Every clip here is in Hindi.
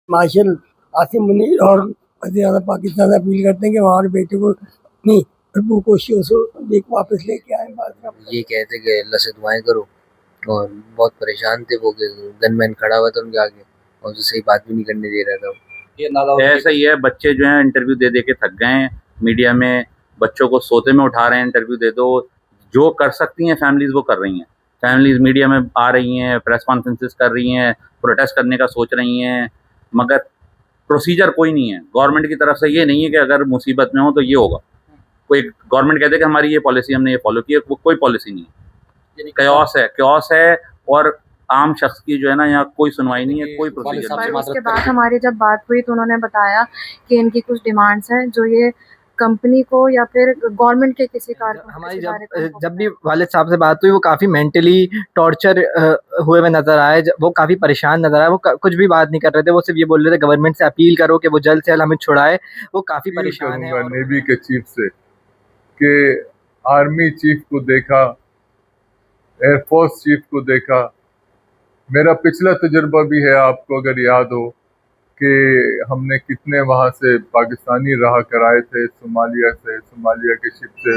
मार्शल आसिम मुनीर और वज़ीर-ए-आज़म पाकिस्तान से अपील करते हैं कि हमारे बेटे को अपनी प्रभु कोशिशों से देख वापस लेके आए। ये कहते कि अल्लाह से दुआएं करो, और बहुत परेशान थे वो कि गनमैन खड़ा हुआ था उनके आगे और जो सही बात भी नहीं करने दे रहा था। ऐसा ही है, बच्चे जो हैं इंटरव्यू दे दे के थक गए हैं। मीडिया में बच्चों को सोते में उठा रहे हैं, इंटरव्यू दे दो। जो कर सकती हैं फैमिलीज वो कर रही हैं। फैमिलीज मीडिया में आ रही हैं, प्रेस कॉन्फ्रेंसेस कर रही हैं, प्रोटेस्ट करने का सोच रही हैं, मगर प्रोसीजर कोई नहीं है गवर्नमेंट की तरफ से। ये नहीं है कि अगर मुसीबत में हो तो ये होगा। कोई गवर्नमेंट कहते कि हमारी ये पॉलिसी, हमने ये फॉलो की है, वो कोई पॉलिसी नहीं है। क्योस है और आम शख्स की जो है ना यहाँ कोई सुनवाई नहीं है, कोई प्रोसीजर नहीं है। उसके बाद हमारी जब बात हुई तो उन्होंने बताया कि इनकी कुछ डिमांड्स हैं जो ये कंपनी को या फिर गवर्नमेंट के किसी कारकुन हमारी जब भी वालिद साहब से बात हुई वो काफ़ी मेंटली टॉर्चर हुए हुए नज़र आए। वो काफ़ी परेशान नज़र आए। वो कुछ भी बात नहीं कर रहे थे। वो सिर्फ ये बोल रहे थे गवर्नमेंट से अपील करो कि वो जल्द से जल्द हमें छुड़ाए। वो काफ़ी परेशान है। नेवी के चीफ से कि आर्मी चीफ को देखा, एयरफोर्स चीफ को देखा। मेरा पिछला तजुर्बा भी है, आपको अगर याद हो कि हमने कितने वहाँ से पाकिस्तानी रहा कराए थे, सोमालिया के शिप से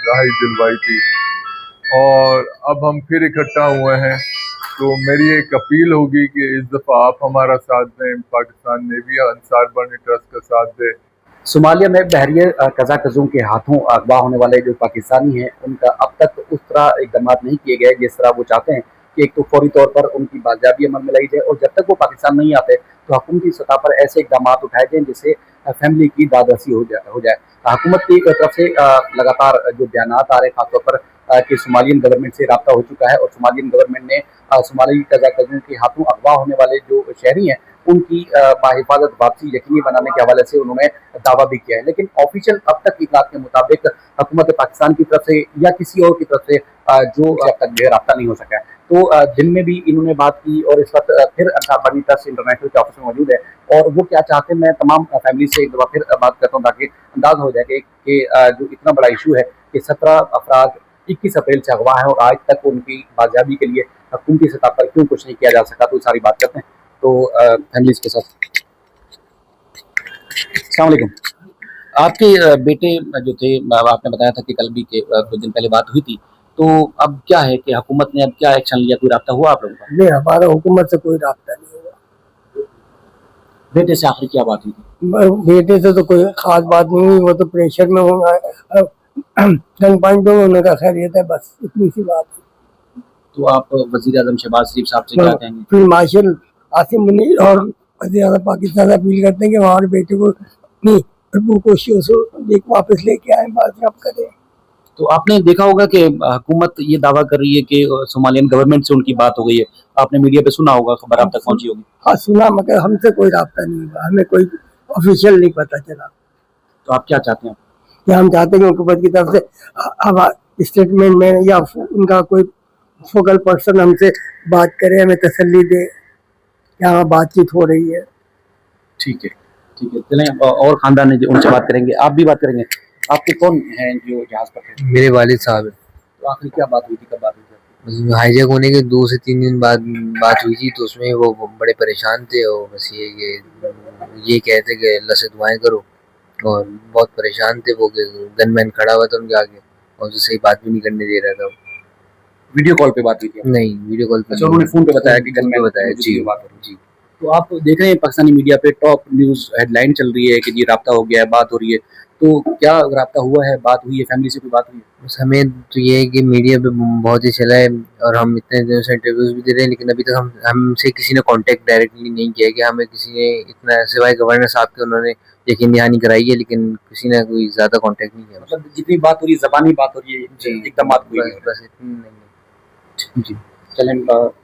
रहाई दिलवाई थी, और अब हम फिर इकट्ठा हुए हैं। तो मेरी एक अपील होगी कि इस दफ़ा आप हमारा साथ दें, पाकिस्तान नेवी अंसार बर्नी ट्रस्ट का साथ दें। सोमालिया में बहरिया कज़ाकज़ों के हाथों अगवा होने वाले जो पाकिस्तानी हैं उनका अब तक उस तरह इकदाम नहीं किए गए जिस तरह वो चाहते हैं कि एक तो फौरी तौर पर उनकी बाजियाबी अमल में लाई जाए, और जब तक वो पाकिस्तान नहीं आते तो हुकूमती सतह पर ऐसे इकदाम उठाए जाएँ जिससे फैमिली की दादरसी हो जाए। हुकूमत की तरफ से लगातार जो बयान आ रहे हैं खासतौर पर कि सोमालियन गवर्नमेंट से रब्ता हो चुका है और सोमालियन गवर्नमेंट ने सोमाली कज़ाकज़ों के हाथों अगवा होने वाले जो शहरी हैं उनकी बाहिफाजत वापसी यकीनी बनाने के हवाले से उन्होंने दावा भी किया है। लेकिन ऑफिशियल अब तक इतलात के मुताबिक हुकूमत पाकिस्तान की तरफ से या किसी और की तरफ से जो अब तक जो रब्ता नहीं हो सका है। तो दिन में भी इन्होंने बात की और इस वक्त फिर अंसार बर्नी ट्रस्ट इंटरनेशनल के ऑफिस में मौजूद है, और वो क्या चाहते हैं मैं तमाम फैमिली से एक दफ़ा फिर बात करता हूँ ताकि अंदाज़ हो जाए कि जो इतना बड़ा इशू है कि 17 अफराद 21 अप्रैल से अगवा है और आज तक उनकी बाजियाबी के लिए हुकूमती सतह पर क्यों कुछ नहीं किया जा सका। तो सारी बात करते हैं तो फैमिलीज के साथ। अस्सलाम वालेकुम। आपके बेटे जो थे, आपने बताया था कि कल भी के कुछ दिन पहले बात हुई थी, तो अब क्या है कि हुकूमत ने अब क्या एक्शन लिया? कोई रब्ता हुआ आप लोगों का? नहीं, हमारा हुकूमत से कोई रब्ता नहीं हुआ। बेटे से आखिर क्या बात हुई थी? बेटे से तो कोई खास बात नहीं हुई, वो तो प्रेशर में होगा, गन पॉइंट में होने का खैरियत है, बस इतनी सी बात है। तो आप वज़ीर-ए-आज़म शहबाज शरीफ साहब से क्या कहेंगे? फिर मार्शल आसिम मुनीर और वज़ीर-ए-आज़म पाकिस्तान से अपील करते हैं कि हमारे बेटे को अपनी प्रभु कोशिशों से देख वापस लेके आए, बात करें। तो आपने देखा होगा कि हुकूमत ये दावा कर रही है कि सोमालियन गवर्नमेंट से उनकी बात हो गई है। आपने मीडिया पे सुना होगा, खबर आप तक पहुंची होगी। हाँ सुना, मगर हमसे कोई रब्ता नहीं हुआ, हमें कोई ऑफिशियल नहीं पता चला। तो आप क्या चाहते हैं? कि हम चाहते हैं कि हुकूमत की तरफ से स्टेटमेंट में या उनका कोई फोकल पर्सन हमसे बात करे, हमें तसल्ली दे कि हाँ बातचीत हो रही है। ठीक है, ठीक है, चलें और खानदान है उनसे बात करेंगे। आप भी बात करेंगे। आपके कौन हैं जो जहाज पर थे? मेरे वालिद साहब है। तो आखिर क्या बात हुई थी, कब बात हुई थी? हाईजैक होने के 2 से 3 दिन बाद बात हुई थी, तो उसमें वो बड़े परेशान थे और बस ये कहते कि अल्लाह से दुआएं करो, और बहुत परेशान थे वो कि गनमैन खड़ा हुआ था उनके आगे और जो सही बात भी नहीं करने दे रहा था। वीडियो कॉल पे बात हुई थी? नहीं, वीडियो कॉल पे। अच्छा, उन्होंने फोन पे बताया कि गनमैन बताया जी। जी। तो आप देख रहे हैं पाकिस्तानी मीडिया पे टॉप न्यूज़ हेडलाइन चल रही है कि जी राब्ता हो गया है, बात हो रही है। तो क्या राब्ता हुआ है, बात हुई है, फैमिली से कोई बात हुई है? बस हमें तो ये है कि मीडिया पे बहुत ही चला है और हम इतने दिनों से इंटरव्यूज भी दे रहे हैं, लेकिन अभी तक हमसे किसी ने कांटेक्ट डायरेक्टली नहीं किया कि हमें किसी ने इतना, सिवाय गवर्नर साहब के, उन्होंने यकीन दहानी कराई है, लेकिन किसी ने कोई ज़्यादा कांटेक्ट नहीं किया। मतलब जितनी बात हो रही है, ज़बानी बात हो रही है जी, एकदम बात हुई है, बस इतनी नहीं। जी चलें,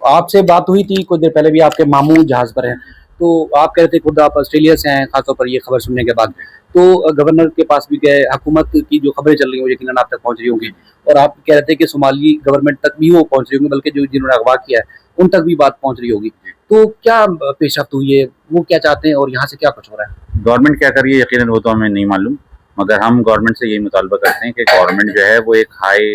आपसे बात हुई थी कुछ देर पहले भी, आपके मामू जहाज़ पर हैं, तो आप कह रहे थे खुद आप ऑस्ट्रेलिया से हैं, खासतौर पर ये खबर सुनने के बाद, तो गवर्नर के पास भी गए, हुकूमत की जो खबरें चल रही हैं वो यकीनन आप तक पहुंच रही होंगी, और आप कह रहे थे कि सोमाली गवर्नमेंट तक भी वो पहुंच रही होंगी, बल्कि जो जिन्होंने अगवा किया है उन तक भी बात पहुंच रही होगी। तो क्या पेशरफ्त हुई है, वो क्या चाहते हैं और यहाँ से क्या कुछ हो रहा है? गवर्नमेंट क्या कर रही है यकीनन वो तो हमें नहीं मालूम, मगर हम गवर्नमेंट से यही मुतालबा करते हैं कि गवर्नमेंट जो है वो एक हाई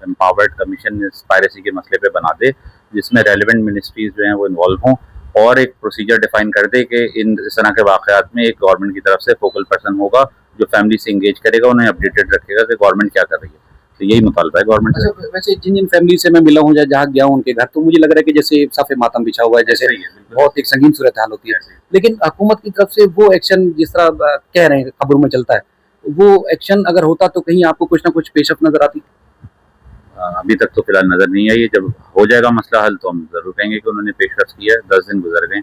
एम्पावर्ड कमीशन इस पायरेसी के मसले पे बना दे, जिसमें रेलिवेंट मिनिस्ट्रीज जो हैं वो इन्वॉल्व हों और एक प्रोसीजर डिफाइन कर दे कि इस तरह के वाक़यात में एक गवर्नमेंट की तरफ से फोकल पर्सन होगा जो फैमिली से इंगेज करेगा, उन्हें अपडेटेड रखेगा कि गवर्नमेंट क्या कर रही है। तो यही मुतालबा है गवर्नमेंट से। अच्छा, वैसे जिन जिन फैमिली से मैं मिला हूँ या जहाँ गया हूँ उनके घर, तो मुझे लग रहा है कि जैसे साफे मातम बिछा हुआ है, जैसे सही है, बिल्कुल। बहुत एक संगीन सूरत हाल होती है। लेकिन हुकूमत की तरफ से वो एक्शन जिस तरह कह रहे हैं खबरों में चलता है, वो एक्शन अगर होता तो कहीं आपको कुछ ना कुछ पेशरफ नजर आती? अभी तक तो फिलहाल नज़र नहीं आई है। जब हो जाएगा मसला हल तो हम ज़रूर कहेंगे कि उन्होंने पेशरफ किया है। 10 दिन गुजर गए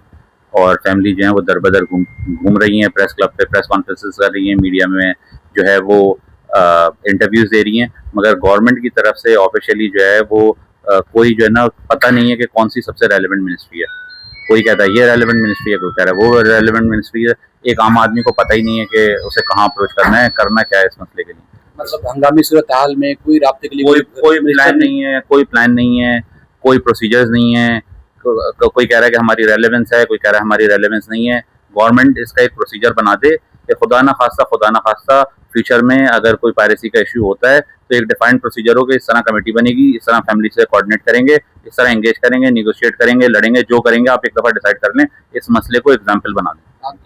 और फैमिली जो है वो दर बदर घूम रही हैं, प्रेस क्लब पे प्रेस कॉन्फ्रेंसेस कर रही हैं, मीडिया में जो है वो इंटरव्यूज़ दे रही हैं, मगर गवर्नमेंट की तरफ से ऑफिशियली जो है वो कोई जो है ना पता नहीं है कि कौन सी सबसे रेलिवेंट मिनिस्ट्री है। कोई कहता है ये रेलिवेंट मिनिस्ट्री है, कोई कह रहा है वो रेलिवेंट मिनिस्ट्री है। एक आम आदमी को पता ही नहीं है कि उसे कहाँ अप्रोच करना है, करना क्या है इस मसले के लिए। मतलब हंगामी सूरत हाल में कोई राब्ते के लिए कोई प्लान नहीं है, कोई प्लान नहीं है, कोई प्रोसीजर्स नहीं है। कोई कह रहा है कि हमारी रेलेवेंस है, कोई कह रहा है हमारी रेलेवेंस नहीं है। गवर्नमेंट इसका एक प्रोसीजर बना दे कि खुदा ना खास्ता फ्यूचर में अगर कोई पायरेसी का इशू होता है तो एक डिफाइंड प्रोसीजर होगा, इस तरह कमेटी बनेगी, इस तरह फैमिली से कोऑर्डिनेट करेंगे, इस तरह एंगेज करेंगे, निगोशिएट करेंगे, लड़ेंगे, जो करेंगे आप एक दफ़ा डिसाइड कर लें, इस मसले को एग्जाम्पल बना दें।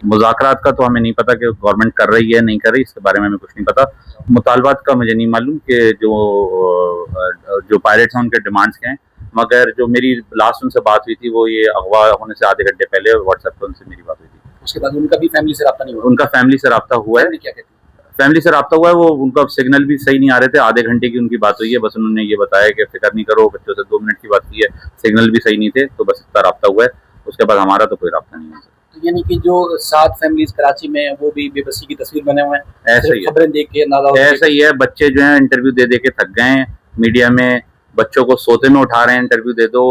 मुज़ाकरात का तो हमें नहीं पता कि गवर्नमेंट कर रही है नहीं कर रही, इसके बारे में हमें कुछ नहीं पता। मुतालबात का मुझे नहीं मालूम कि जो पायरेट्स हैं उनके डिमांड्स क्या हैं, मगर जो मेरी लास्ट उनसे बात हुई थी वो ये अगवा होने से आधे घंटे पहले व्हाट्सएप पर उनसे मेरी बात हुई थी। उसके बाद उनका भी फैमिली से रब्ता नहीं हुआ? उनका फैमिली से रब्ता हुआ है। क्या कहती है? फैमिली से रब्ता हुआ है, वो उनका सिग्नल भी सही नहीं आ रहे थे। आधे घंटे की उनकी बात हुई है, बस उन्होंने ये बताया कि फिक्र नहीं करो, बच्चों से 2 मिनट की बात की है, सिग्नल भी सही नहीं थे, तो बस इतना रब्ता हुआ है। उसके बाद हमारा तो कोई रब्ता नहीं है। तो यानी कि जो 7 फैमिलीज कराची में हैं वो भी बेबसी की तस्वीर बने हुए हैं, ऐसा ही है, खबरें देख के ऐसा ही है। बच्चे जो है इंटरव्यू दे दे के थक गए हैं मीडिया में, बच्चों को सोते में उठा रहे हैं, इंटरव्यू दे दो।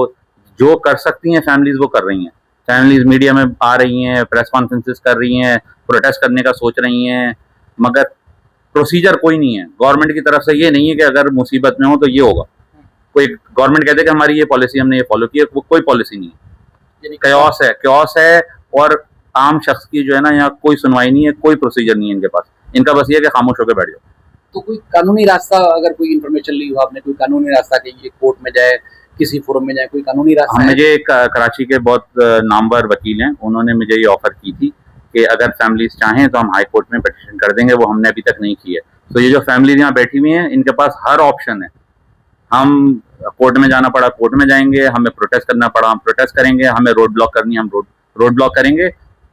जो कर सकती हैं फैमिलीज वो कर रही हैं। फैमिलीज मीडिया में आ रही हैं, प्रेस कॉन्फ्रेंसेस कर रही हैं, प्रोटेस्ट करने का सोच रही हैं, मगर प्रोसीजर कोई नहीं है गवर्नमेंट की तरफ से। ये नहीं है कि अगर मुसीबत में हो तो ये होगा। कोई गवर्नमेंट कहते हैं कि हमारी ये पॉलिसी हमने ये फॉलो की है, वो कोई पॉलिसी नहीं है। क्योस है और आम शख्स की जो है ना यहाँ कोई सुनवाई नहीं है, कोई प्रोसीजर नहीं है इनके पास। इनका बस ये है कि खामोश होकर बैठ जाओ। तो कोई कानूनी रास्ता, अगर कोई इन्फॉर्मेशन ली हो आपने, कोई कानूनी रास्ता कि ये कोर्ट में जाए, किसी फोरम में जाए, कोई कानूनी रास्ता? मुझे कराची के बहुत नामवर वकील हैं, उन्होंने मुझे ये ऑफर की थी कि अगर फैमिलीज चाहें तो हम हाई कोर्ट में पिटीशन कर देंगे, वो हमने अभी तक नहीं की है। तो ये जो फैमिलीज यहाँ बैठी हुई हैं इनके पास हर ऑप्शन है। हम कोर्ट में जाना पड़ा कोर्ट में जाएंगे, हमें प्रोटेस्ट करना पड़ा हम प्रोटेस्ट करेंगे, हमें रोड ब्लॉक करनी हम रोड ब्लॉक करेंगे।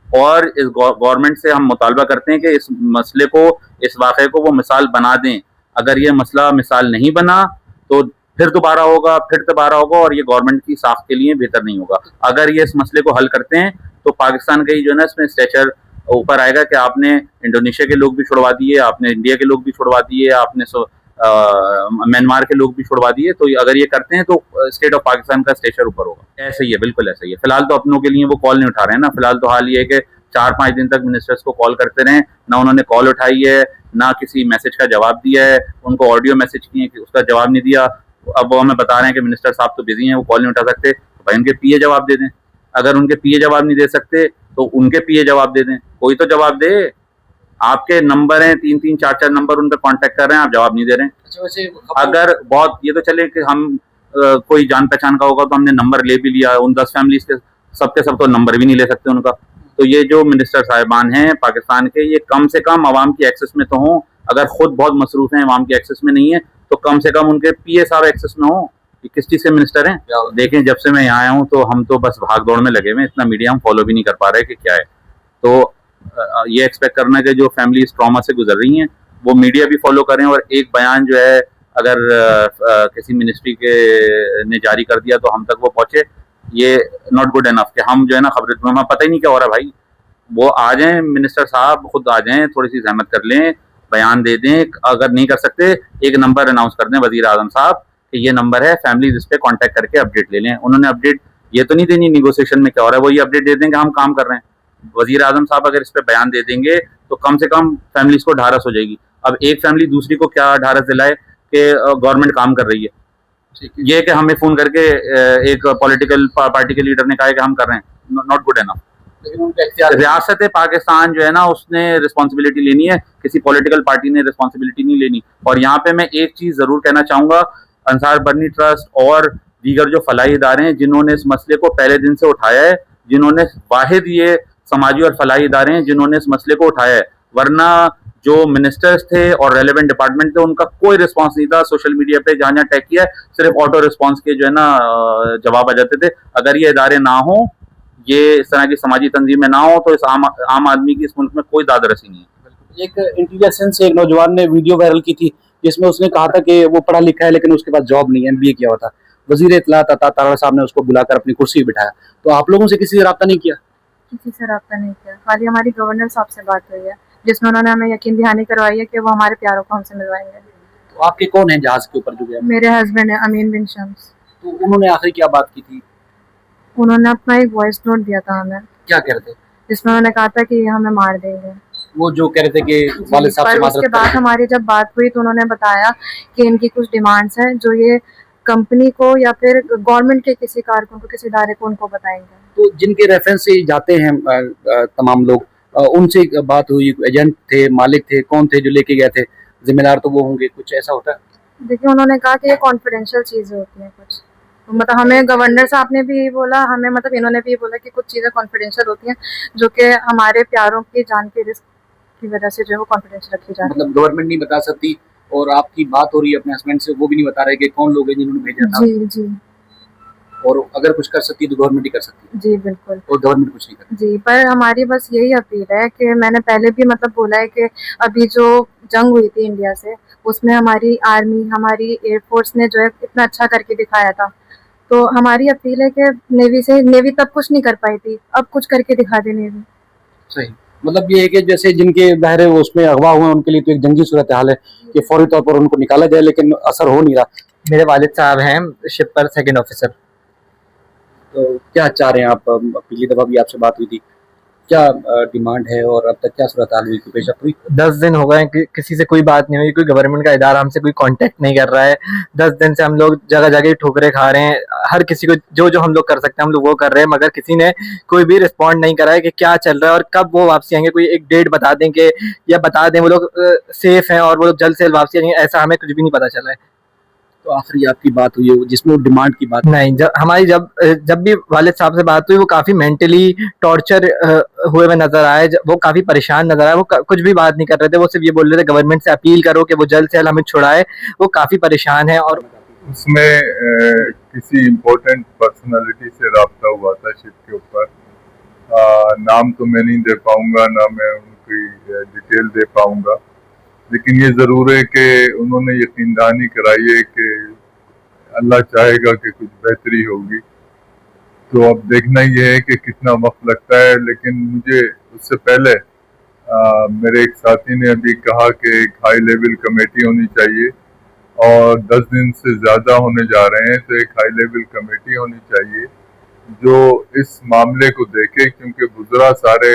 और इस गवर्नमेंट से हम मुतालबा करते हैं कि इस मसले को, इस वाक़े को वो मिसाल बना दें। अगर ये मसला मिसाल नहीं बना तो फिर दोबारा होगा, और ये गवर्नमेंट की साख के लिए बेहतर नहीं होगा। अगर ये इस मसले को हल करते हैं तो पाकिस्तान का ही जो है ना इसमें स्टेचर ऊपर आएगा कि आपने इंडोनेशिया के लोग भी छुड़वा दिए, आपने इंडिया के लोग भी छुड़वा दिए, आपने म्यांमार के लोग भी छुड़वा दिए। तो अगर ये करते हैं तो स्टेट ऑफ पाकिस्तान का स्टेचर ऊपर होगा। ऐसे ही है, बिल्कुल ऐसे ही है। फिलहाल तो अपनों के लिए वो कॉल नहीं उठा रहे हैं ना। फिलहाल तो हाल ये है कि 4-5 दिन तक मिनिस्टर्स को कॉल करते रहे, ना उन्होंने कॉल उठाई है, ना किसी मैसेज का जवाब दिया है। उनको ऑडियो मैसेज किए कि उसका जवाब नहीं दिया। अब वो हमें बता रहे हैं कि मिनिस्टर साहब तो बिजी हैं, वो कॉल नहीं उठा सकते। तो भाई उनके पीए जवाब दे दें। अगर उनके पीए जवाब नहीं दे सकते तो उनके पीए जवाब दे दें, कोई तो जवाब दे। आपके नंबर हैं 3-3, 4-4 नंबर, उन पर कॉन्टेक्ट कर रहे हैं, आप जवाब नहीं दे रहे हैं। अच्छा, वैसे अगर बहुत ये तो चले कि हम कोई जान पहचान का होगा तो हमने नंबर ले भी लिया, उन 10 फैमिलीज के सबके सब तो नंबर भी नहीं ले सकते उनका। तो ये जो मिनिस्टर साहिबान हैं पाकिस्तान के, ये कम से कम आवाम की एक्सेस में तो हों। अगर खुद बहुत मसरूफ हैं, आवाम की एक्सेस में नहीं है, तो कम से कम उनके पीए साहब एक्सेस में हों। ये किस चीज़ से मिनिस्टर हैं? देखें, जब से मैं यहाँ आया हूँ तो हम तो बस भाग दौड़ में लगे हुए, इतना मीडिया हम फॉलो भी नहीं कर पा रहे कि क्या है। तो ये एक्सपेक्ट करना कि जो फैमिलीज ट्रॉमा से गुजर रही हैं वो मीडिया भी फॉलो करें, और एक बयान जो है अगर किसी मिनिस्ट्री के ने जारी कर दिया तो हम तक वो पहुंचे, ये नॉट गुड इनफ कि हम जो है ना खबरें, हमें पता ही नहीं क्या हो रहा भाई। वो आ जाएं, मिनिस्टर साहब खुद आ जाएं, थोड़ी सी जहमत कर लें, बयान दे दें। अगर नहीं कर सकते एक नंबर अनाउंस कर दें वजीर आजम साहब कि ये नंबर है, फैमिलीज इस पर कॉन्टैक्ट करके अपडेट ले लें। उन्होंने अपडेट ये तो नहीं देनी निगोशिएशन में क्या हो रहा है, वो ये अपडेट दे दें कि हम काम कर रहे हैं। वजीर आजम साहब अगर इस पर बयान दे देंगे तो कम से कम फैमिलीज को ढारस हो जाएगी। अब एक फैमिली दूसरी को क्या ढारस दिलाए कि गवर्नमेंट काम कर रही है। ये कि हमें फोन करके एक पॉलिटिकल पार्टी के लीडर ने कहा है कि हम कर रहे हैं, नॉट गुड इनफ। रियासत पाकिस्तान जो है ना उसने रिस्पॉन्सिबिलिटी लेनी है, किसी पॉलिटिकल पार्टी ने रिस्पॉन्सिबिलिटी नहीं लेनी। और यहाँ पे मैं एक चीज जरूर कहना चाहूंगा, अंसार बरनी ट्रस्ट और दीगर जो फलाही इदारे हैं जिन्होंने इस मसले को पहले दिन से उठाया है, जिन्होंने वाहिद ये समाजी और फलाही इदारे हैं जिन्होंने इस मसले को उठाया है, वरना जो मिनिस्टर्स थे और रेलेवेंट डिपार्टमेंट थे उनका कोई रिस्पांस नहीं था। सोशल मीडिया पे जहाँ जहाँ टैग किया है सिर्फ ऑटो रिस्पांस के जो है ना जवाब आ जाते थे। अगर ये इदारे ना हो, ये इस तरह की समाजी तंजीमें ना हो, तो इस आम आदमी की इस मुल्क में कोई दाद रसी नहीं है। एक इंटेलिजेंस से एक नौजवान ने वीडियो वायरल की थी जिसमें उसने कहा था कि वो पढ़ा लिखा है लेकिन उसके पास जॉब नहीं है, एमबीए किया हुआ था। वजीर इत्तलात अता तारड़ साहब ने उसको बुलाकर अपनी कुर्सी बिठाया। तो आप लोगों से किसी से रब्ता नहीं किया? किसी से रब्ता नहीं किया, खाली हमारी गवर्नर साहब से बात हुई है जिसमें उन्होंने हमें यकीन दहानी करवाई है कि वो हमारे प्यारों को हमसे मिलवाएंगे। तो आपके कौन है जहाज के ऊपर जो गया? मेरे हस्बैंड है अमीन बिन शम्स। तो उन्होंने आखिर क्या बात की थी? उन्होंने अपना एक वॉइस नोट दिया था हमें क्या कह रहे थे? जिसमें उन्होंने कहा था कि ये हमें मार देंगे। वो जो कह रहे थे कि वालिद साहब से पर माजरत उसके बाद हमारी जब बात हुई तो उन्होंने बताया कि इनकी कुछ डिमांड्स हैं जो ये कंपनी को या फिर गवर्नमेंट के किसी कारकुन को, किसी इदारे को उनको बताएंगे। तो जिनके रेफरेंस से जाते हैं तमाम लोग, उनसे बात हुई? एजेंट थे, मालिक थे, कौन थे जो लेके गए थे? जिम्मेदार तो वो होंगे, कुछ ऐसा होता है? देखिए उन्होंने कहा कि ये कॉन्फिडेंशियल चीजें होती हैं कुछ, तो मतलब हमें गवर्नर साहब ने भी बोला, हमें मतलब इन्होंने भी बोला कि कुछ चीजें कॉन्फिडेंशियल होती हैं जो कि हमारे प्यारों की जान के रिस्क की वजह से जो है वो कॉन्फिडेंशियल रखी जाती है। मतलब गवर्नमेंट नहीं बता सकती, और आपकी बात हो रही है अपने हस्बैंड से, वो भी नहीं बता रहे कि कौन लोग हैं जिन्होंने भेजा था? जी जी और अगर कुछ कर सकती है तो गवर्नमेंट ही कर सकती है, जी बिल्कुल और गवर्नमेंट कुछ नहीं करती। जी। पर हमारी बस यही अपील है कि मैंने पहले भी मतलब बोला है कि अभी जो जंग हुई थी इंडिया से, उसमें हमारी आर्मी, हमारी एयरफोर्स ने जो है इतना अच्छा करके दिखाया था। तो हमारी अपील है कि नेवी तब कुछ नहीं कर पाई थी, अब कुछ करके दिखा दे नेवी। सही, मतलब ये है कि जैसे जिनके बहरे वो उसमें अगवा हुए हैं उनके लिए तो एक जंगी सूरत हाल है कि फौरी तौर पर उनको निकाला जाए, लेकिन असर हो नहीं रहा। मेरे वालिद साहब हैं शिप पर सेकंड ऑफिसर। तो क्या चाह रहे हैं आप? पिछली दफा भी आपसे बात हुई थी, क्या डिमांड है और अब तक क्या सूरत हाल हुई कि पेश हुई? 10 दिन हो गए कि किसी से कोई बात नहीं हुई, कोई गवर्नमेंट का इदारा हमसे कोई कांटेक्ट नहीं कर रहा है। 10 दिन से हम लोग जगह जगह ठोकरे खा रहे हैं, हर किसी को जो जो हम लोग कर सकते हैं हम लोग वो कर रहे हैं, मगर किसी ने कोई भी रिस्पॉन्ड नहीं करा है कि क्या चल रहा है और कब वो वापसी आएंगे। कोई एक डेट बता दें कि, या बता दें वो लोग सेफ हैं और वो लोग जल्द से जल्द वापसी आएंगे, ऐसा हमें कुछ भी नहीं पता चला है। तो आखिरी आपकी बात हुई है जिसमें डिमांड की बात नहीं, जब भी वालिद साहब से बात हुई वो काफी मेंटली टॉर्चर हुए हुए नजर आए, वो काफी परेशान नजर आए। वो कुछ भी बात नहीं कर रहे थे, वो सिर्फ ये बोल रहे थे गवर्नमेंट से अपील करो कि वो जल्द से जल्द हमें छुड़ाए। वो काफी परेशान है। और उसमें किसी इम्पोर्टेंट पर्सनालिटी से रब्ता हुआ था शिप के ऊपर। नाम तो मैं नहीं दे पाऊंगा, ना मैं उनकी डिटेल दे पाऊंगा, लेकिन ये ज़रूर है कि उन्होंने यकीन दहानी कराई है कि अल्लाह चाहेगा कि कुछ बेहतरी होगी। तो अब देखना ये है कि कितना वक्त लगता है। लेकिन मुझे उससे पहले मेरे एक साथी ने अभी कहा कि एक हाई लेवल कमेटी होनी चाहिए, और 10 दिन से ज़्यादा होने जा रहे हैं, तो एक हाई लेवल कमेटी होनी चाहिए जो इस मामले को देखे, क्योंकि बुज़रा सारे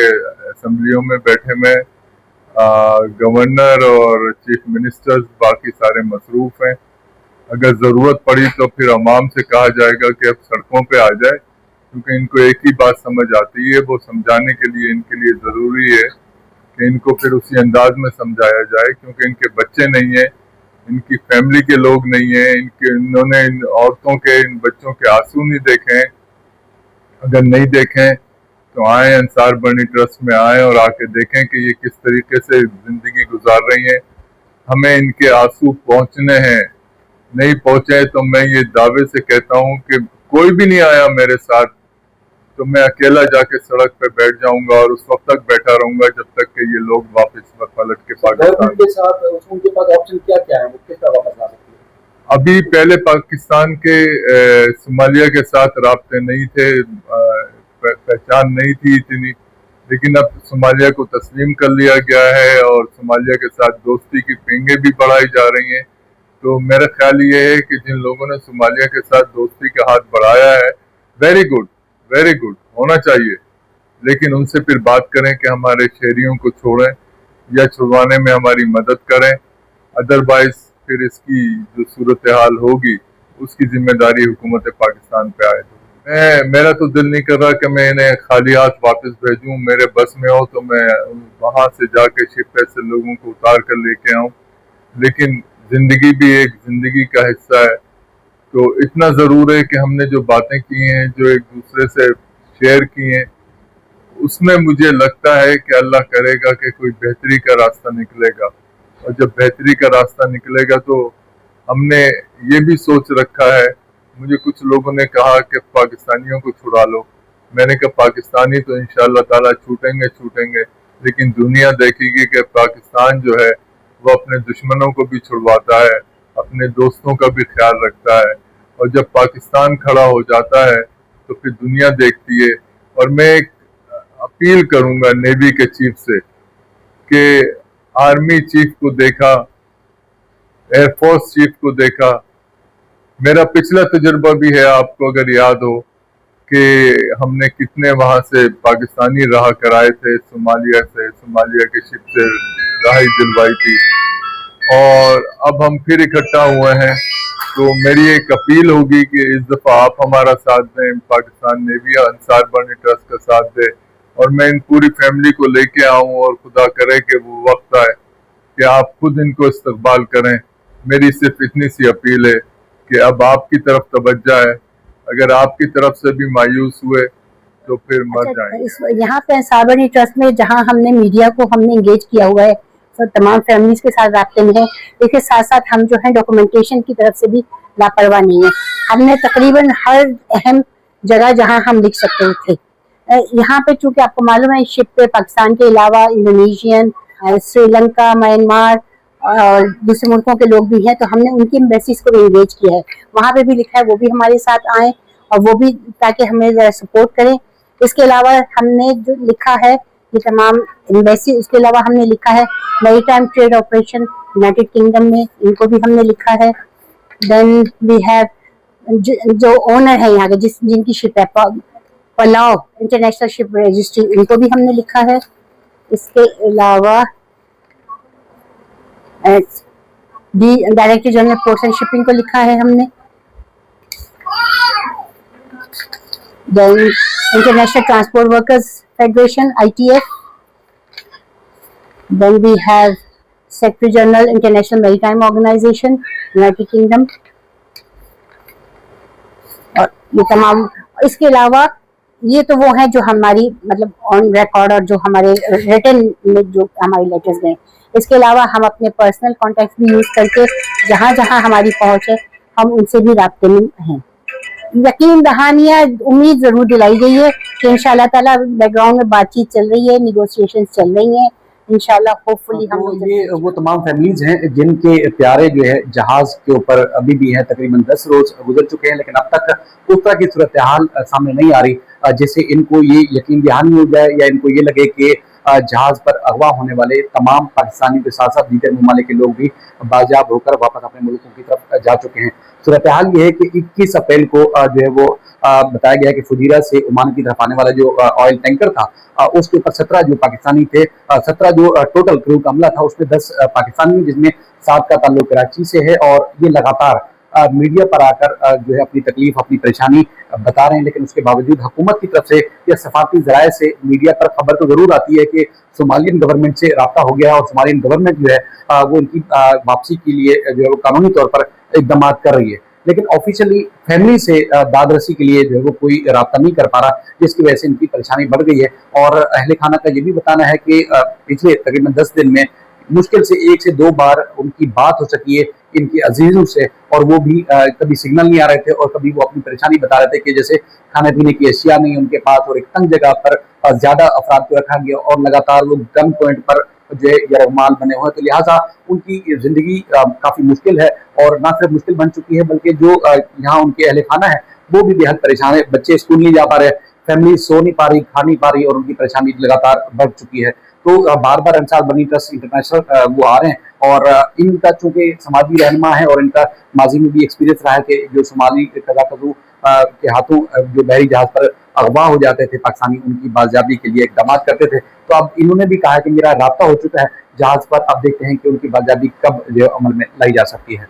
असम्बलियों में बैठे में, गवर्नर और चीफ मिनिस्टर्स बाकी सारे मसरूफ़ हैं। अगर ज़रूरत पड़ी तो फिर अवाम से कहा जाएगा कि अब सड़कों पे आ जाए, क्योंकि इनको एक ही बात समझ आती है। वो समझाने के लिए इनके लिए ज़रूरी है कि इनको फिर उसी अंदाज में समझाया जाए, क्योंकि इनके बच्चे नहीं हैं, इनकी फैमिली के लोग नहीं हैं, इन्होंने इन औरतों के, इन बच्चों के आंसू नहीं देखे हैं। अगर नहीं देखें तो आए, अंसार बनी ट्रस्ट में आए और आके देखें कि ये किस तरीके से जिंदगी गुजार रही हैं। हमें इनके आंसू पहुंचने हैं, नहीं पहुंचे तो मैं ये दावे से कहता हूं कि कोई भी नहीं आया मेरे साथ तो मैं अकेला जाके सड़क पे बैठ जाऊंगा और उस वक्त तक बैठा रहूंगा जब तक कि ये लोग वापस पलट के पाकिस्तान के साथ उनके पास ऑप्शन क्या क्या है, वो किस तरह वापस ला सकती है? अभी पहले पाकिस्तान के सोमालिया के साथ राब्ते नहीं थे, पहचान नहीं थी इतनी, लेकिन अब सोमालिया को तस्लीम कर लिया गया है और सोमालिया के साथ दोस्ती की पींगे भी बढ़ाई जा रही हैं। तो मेरा ख्याल ये है कि जिन लोगों ने सोमालिया के साथ दोस्ती का हाथ बढ़ाया है, वेरी गुड होना चाहिए, लेकिन उनसे फिर बात करें कि हमारे शहरियों को छोड़ें या छुड़वाने में हमारी मदद करें। अदरवाइज फिर इसकी जो सूरत हाल होगी उसकी जिम्मेदारी हुकूमत पाकिस्तान पे आए। मेरा तो दिल नहीं कर रहा कि मैं इन्हें खाली हाथ वापस भेजूं। मेरे बस में हो तो मैं वहां से जाके शिप पे से लोगों को उतार कर लेके आऊं, लेकिन जिंदगी भी एक जिंदगी का हिस्सा है। तो इतना ज़रूर है कि हमने जो बातें की हैं, जो एक दूसरे से शेयर किए, उसमें मुझे लगता है कि अल्लाह करेगा कि कोई बेहतरी का रास्ता निकलेगा। और जब बेहतरी का रास्ता निकलेगा तो हमने ये भी सोच रखा है, मुझे कुछ लोगों ने कहा कि पाकिस्तानियों को छुड़ा लो। मैंने कहा पाकिस्तानी तो इंशाअल्लाह ताला छूटेंगे, लेकिन दुनिया देखेगी कि पाकिस्तान जो है वो अपने दुश्मनों को भी छुड़वाता है, अपने दोस्तों का भी ख्याल रखता है। और जब पाकिस्तान खड़ा हो जाता है तो फिर दुनिया देखती है। और मैं एक अपील करूंगा नेवी के चीफ से कि आर्मी चीफ को देखा, एयरफोर्स चीफ को देखा। मेरा पिछला तजुर्बा भी है, आपको अगर याद हो कि हमने कितने वहां से पाकिस्तानी राह कराए थे, सोमालिया के शिप से राही दिलवाई थी। और अब हम फिर इकट्ठा हुए हैं, तो मेरी एक अपील होगी कि इस दफा आप हमारा साथ दें, पाकिस्तान नेवी अंसार बर्नी ट्रस्ट का साथ दे, और मैं इन पूरी फैमिली को लेके आऊं। और खुदा करे कि वो वक्त आए कि आप खुद इनको इस्तकबाल करें। मेरी सिर्फ इतनी सी अपील है कि अब आपकी तरफ तवज्जो है, अगर आपकी तरफ से भी मायूस हुए तो फिर मर जाएंगे। यहाँ पे अंसार बर्नी ट्रस्ट में जहाँ हमने मीडिया को हमने इंगेज किया हुआ है, तो तमाम फैमिलीज के साथ राब्ते में है। इसके साथ साथ हम जो है डॉक्यूमेंटेशन की तरफ से भी लापरवाह नहीं है। हमने तकरीबन हर अहम जगह जहाँ हम लिख सकते थे, यहाँ पे चूंकि आपको मालूम है शिप पे पाकिस्तान के अलावा इंडोनेशियन, श्रीलंका, म्यांमार और दूसरे मुल्कों के लोग भी हैं, तो हमने उनकी एम्बेसीज को भी इंगेज किया है। वहाँ पे भी लिखा है वो भी हमारे साथ आए और वो भी ताकि हमें सपोर्ट करें। इसके अलावा हमने जो लिखा है ये तमाम एम्बेसी, उसके अलावा हमने लिखा है maritime trade operation United kingdom में, इनको भी हमने लिखा है। देन वी हैव जो ओनर है यहाँ के जिनकी शिप है पलाव इंटरनेशनल शिप रजिस्ट्री, इनको भी हमने लिखा है। इसके अलावा director general ports and shipping को लिखा है हमने। Then international transport workers federation ITF, then we have Secretary General International Maritime Organization United Kingdom, और ये तमाम। इसके अलावा ये तो वो है जो हमारी मतलब ऑन रिकॉर्ड और जो हमारे रिटन में जो हमारी लेटर्स गए। इसके अलावा हम अपने पर्सनल कॉन्टेक्ट भी यूज करके जहाँ जहाँ हमारी पहुंच है हम उनसे भी राब्ते में हैं। यकीन दहानिया उम्मीद जरूर दिलाई गई है कि इंशाल्लाह ताला बैकग्राउंड में बातचीत चल रही है, निगोशिएशंस चल रही हैं, इंशाल्लाह होपफुली हम तो ये वो तमाम फैमिलीज हैं जिनके प्यारे जो है जहाज के ऊपर अभी भी हैं। तकरीबन 10 रोज गुजर चुके हैं, लेकिन अब तक उस तरह की सूरत हाल सामने नहीं आ रही जिससे इनको ये यकीन दहानी हो जाए या इनको ये लगे कि जहाज पर अगवा होने वाले तमाम पाकिस्तानियों के साथ साथ दीगर ममालिक के लोग भी बाजियाब होकर वापस अपने मुल्कों की तरफ जा चुके हैं। सूरत हाल ये है कि 21 अप्रैल को जो है वो बताया गया कि फुजीरा से ओमान की तरफ आने वाला जो ऑयल टैंकर था उसके ऊपर 17 जो पाकिस्तानी थे, 17 जो टोटल क्रू का अमला था उसमें 10 पाकिस्तानी, जिसमें 7 का ताल्लुक कराची से है। और ये लगातार मीडिया पर आकर जो है अपनी तकलीफ, अपनी परेशानी बता रहे हैं, लेकिन उसके बावजूद हुकूमत की तरफ से या सफारती जराये से मीडिया पर खबर तो जरूर आती है कि सोमालियन गवर्नमेंट से रब्ता हो गया है और सोमालियन गवर्नमेंट जो है वो इनकी वापसी के लिए जो है वो कानूनी तौर पर इकदाम कर रही है, लेकिन ऑफिशियली फैमिली से दादरसी के लिए जो है वो कोई रब्ता नहीं कर पा रहा, जिसकी वजह से इनकी परेशानी बढ़ गई है। और अहले खाना का ये भी बताना है कि पिछले तकरीबन 10 दिन में मुश्किल से 1 से 2 बार उनकी बात हो सकी है इनके अजीजों से, और वो भी कभी सिग्नल नहीं आ रहे थे और कभी वो अपनी परेशानी बता रहे थे कि जैसे खाने पीने की अशिया नहीं उनके पास और एक तंग जगह पर ज्यादा अफराद को रखा गया और लगातार लोग गन पॉइंट पर जो है यरगमाल बने हुए, तो लिहाजा उनकी जिंदगी काफी मुश्किल है। और ना सिर्फ मुश्किल बन चुकी है बल्कि जो यहाँ उनके अहले खाना है वो भी बेहद परेशान है। बच्चे स्कूल नहीं जा पा रहे, फैमिली सो नहीं पा रही, खा नहीं पा रही और उनकी परेशानी लगातार बढ़ चुकी है। तो बार बार अंसार बर्नी ट्रस्ट इंटरनेशनल वो आ रहे हैं और इनका चूंकि समाजी रहनुमा है और इनका माजी में भी एक्सपीरियंस रहा है कि जो सोमाली कज़ाकज़ू के हाथों जो बहरी जहाज पर अगवा हो जाते थे पाकिस्तानी, उनकी बाजियाबी के लिए इकदाम करते थे। तो अब इन्होंने भी कहा कि मेरा राब्ता हो चुका है जहाज पर, अब देखते हैं कि उनकी बाजियाबी कब जो अमल में लाई जा सकती है।